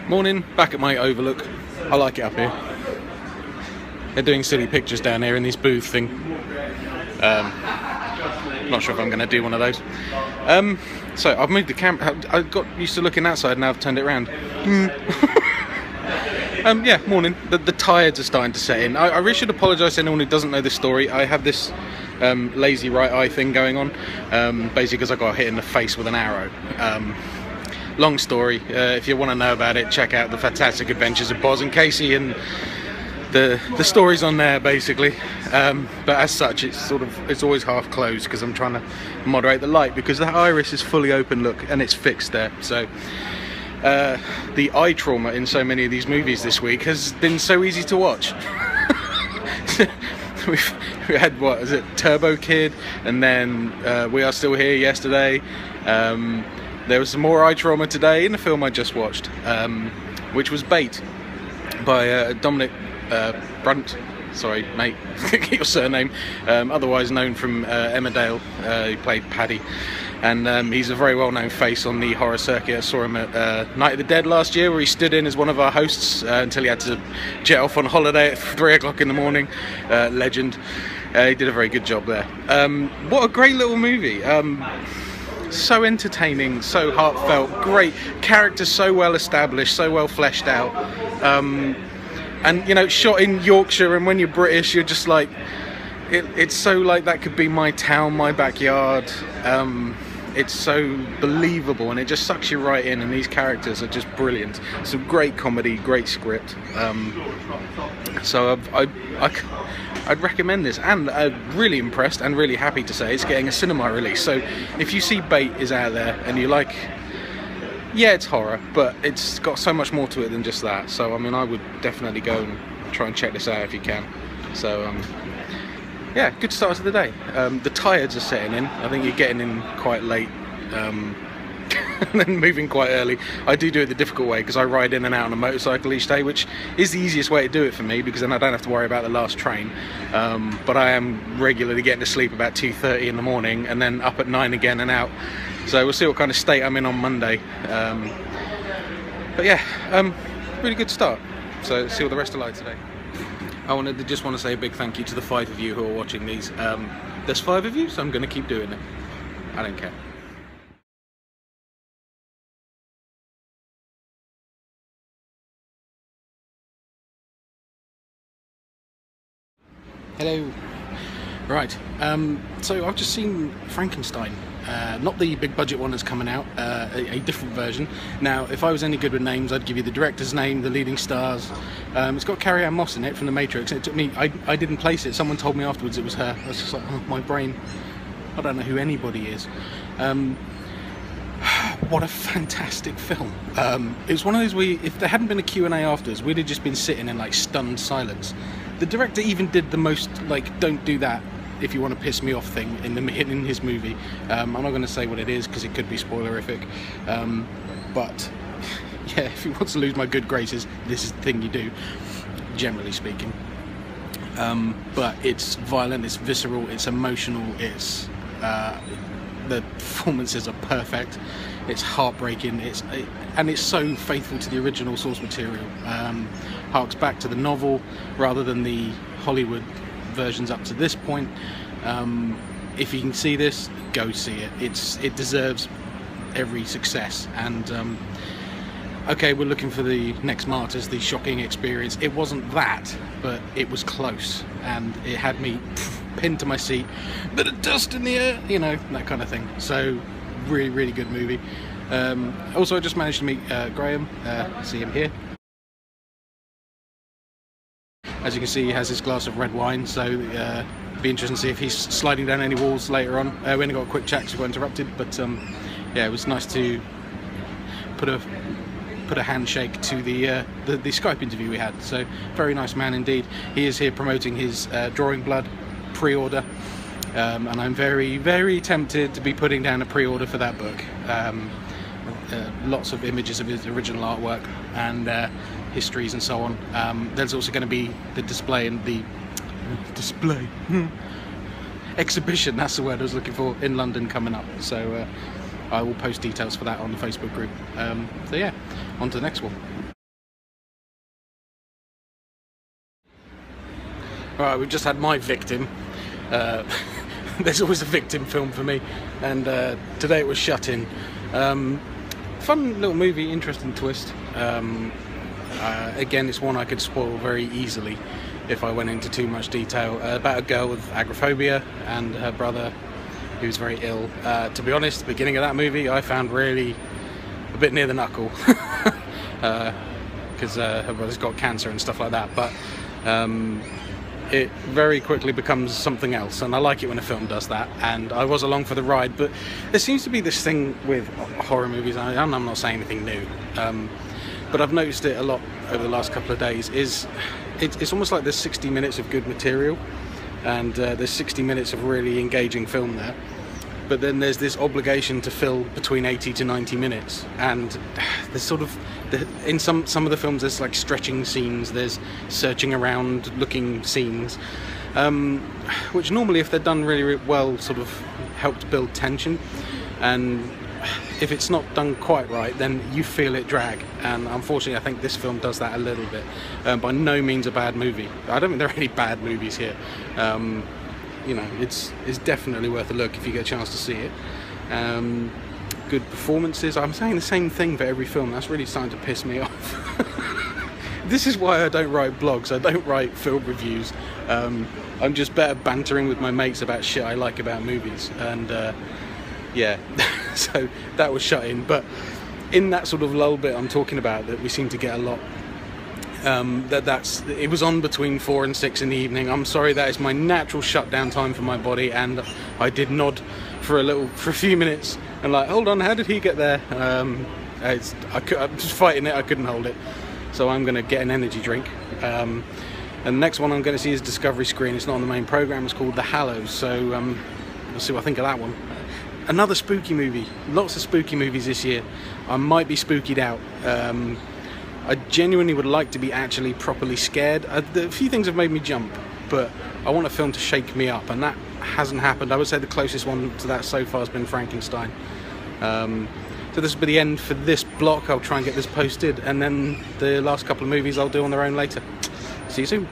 Morning, back at my overlook. I like it up here. They're doing silly pictures down here in this booth thing. Not sure if I'm going to do one of those. So I've moved the camera. I got used to looking outside, now I've turned it around. Yeah, morning. The tides are starting to set in. I really should apologise to anyone who doesn't know this story. I have this lazy right eye thing going on, basically because I got hit in the face with an arrow. Long story. If you want to know about it, check out the Fantastic Adventures of Boz and Casey, and the story's on there basically. But as such, it's always half closed because I'm trying to moderate the light, because the iris is fully open, look, and it's fixed there. So the eye trauma in so many of these movies this week has been so easy to watch. we had, what is it, Turbo Kid, and then We Are Still Here yesterday. There was some more eye trauma today in the film I just watched, which was Bait by Dominic Brunt. Sorry, mate, get your surname. Otherwise known from Emmerdale. He played Paddy, and he's a very well-known face on the horror circuit. I saw him at Night of the Dead last year, where he stood in as one of our hosts until he had to jet off on holiday at 3 o'clock in the morning. Legend. He did a very good job there. What a great little movie. So entertaining, so heartfelt, great characters, so well established, so well fleshed out, and you know, shot in Yorkshire, and when you're British you're just like, it's so like that could be my town, my backyard. It's so believable, and it just sucks you right in, and these characters are just brilliant. Some great comedy, great script. So I'd recommend this, and I'm really impressed and really happy to say it's getting a cinema release. So if you see Bait is out there and you like, yeah, it's horror, but it's got so much more to it than just that. So I mean, I would definitely go and try and check this out if you can. So yeah, good start to the day. The tides are setting in. I think you're getting in quite late, and then moving quite early. I do it the difficult way, because I ride in and out on a motorcycle each day, which is the easiest way to do it for me, because then I don't have to worry about the last train. But I am regularly getting to sleep about 2:30 in the morning, and then up at 9 again and out. So we'll see what kind of state I'm in on Monday. But yeah, really good start. So see what the rest are like today. I just want to say a big thank you to the 5 of you who are watching these. There's 5 of you, so I'm going to keep doing it. I don't care. Hello. Right, so I've just seen Frankenstein. Not the big budget one that's coming out, a different version. Now, if I was any good with names, I'd give you the director's name, the leading stars. It's got Carrie-Anne Moss in it from The Matrix. It took me, I didn't place it. Someone told me afterwards it was her. I was just like, oh, my brain, I don't know who anybody is. What a fantastic film. It was one of those where, if there hadn't been a Q&A afterwards, we'd have just been sitting in like stunned silence. The director even did the most like, don't do that if you want to piss me off thing in his movie. I'm not going to say what it is because it could be spoilerific, but yeah, if he wants to lose my good graces, this is the thing you do, generally speaking. But it's violent, it's visceral, it's emotional, it's the performances are perfect, it's heartbreaking, and it's so faithful to the original source material. Harks back to the novel rather than the Hollywood versions up to this point. If you can see this, go see it. It deserves every success. And okay, we're looking for the next Martyrs, the shocking experience. It wasn't that, but it was close, and it had me pinned to my seat, bit of dust in the air, you know, that kind of thing. So really, really good movie. Also, I just managed to meet Graham. See him here. As you can see, he has his glass of red wine, so be interesting to see if he's sliding down any walls later on. We only got a quick chat because we got interrupted, but yeah, it was nice to put a handshake to the Skype interview we had. So very nice man indeed. He is here promoting his Drawing Blood pre-order, and I'm very, very tempted to be putting down a pre-order for that book. Lots of images of his original artwork and histories and so on. There's also going to be the display and the exhibition, that's the word I was looking for, in London coming up. So I will post details for that on the Facebook group. So yeah, on to the next one. Alright, we've just had my victim. There's always a victim film for me, and today it was Shut In. Fun little movie, interesting twist. Again, it's one I could spoil very easily if I went into too much detail. About a girl with agoraphobia and her brother who's very ill. To be honest, the beginning of that movie I found really a bit near the knuckle, because her brother's got cancer and stuff like that, but it very quickly becomes something else, and I like it when a film does that, and I was along for the ride. But there seems to be this thing with horror movies, and I'm not saying anything new, but I've noticed it a lot over the last couple of days, it's almost like there's 60 minutes of good material, and there's 60 minutes of really engaging film there, but then there's this obligation to fill between 80 to 90 minutes, and there's sort of, in some of the films there's like stretching scenes, there's searching around looking scenes, which normally, if they're done really, really well, sort of help to build tension, and if it's not done quite right, then you feel it drag, and unfortunately I think this film does that a little bit. By no means a bad movie. I don't think there are any bad movies here. You know, it's definitely worth a look if you get a chance to see it. Good performances. I'm saying the same thing for every film. That's really starting to piss me off. This is why I don't write blogs. I don't write film reviews. I'm just better bantering with my mates about shit I like about movies. And yeah, so that was Shut In. But in that sort of lull bit I'm talking about that we seem to get a lot, it was on between 4 and 6 in the evening. I'm sorry, that is my natural shutdown time for my body, and I did nod for a few minutes and like, hold on, how did he get there? I'm just fighting it, I couldn't hold it, so I'm gonna get an energy drink. And the next one I'm going to see is Discovery Screen. It's not on the main programme, it's called The Hallows, so we'll see what I think of that one. Another spooky movie. Lots of spooky movies this year. I might be spookied out. I genuinely would like to be actually properly scared. A few things have made me jump, but I want a film to shake me up, and that hasn't happened. I would say the closest one to that so far has been Frankenstein. So this will be the end for this block. I'll try and get this posted, and then the last couple of movies I'll do on their own later. See you soon.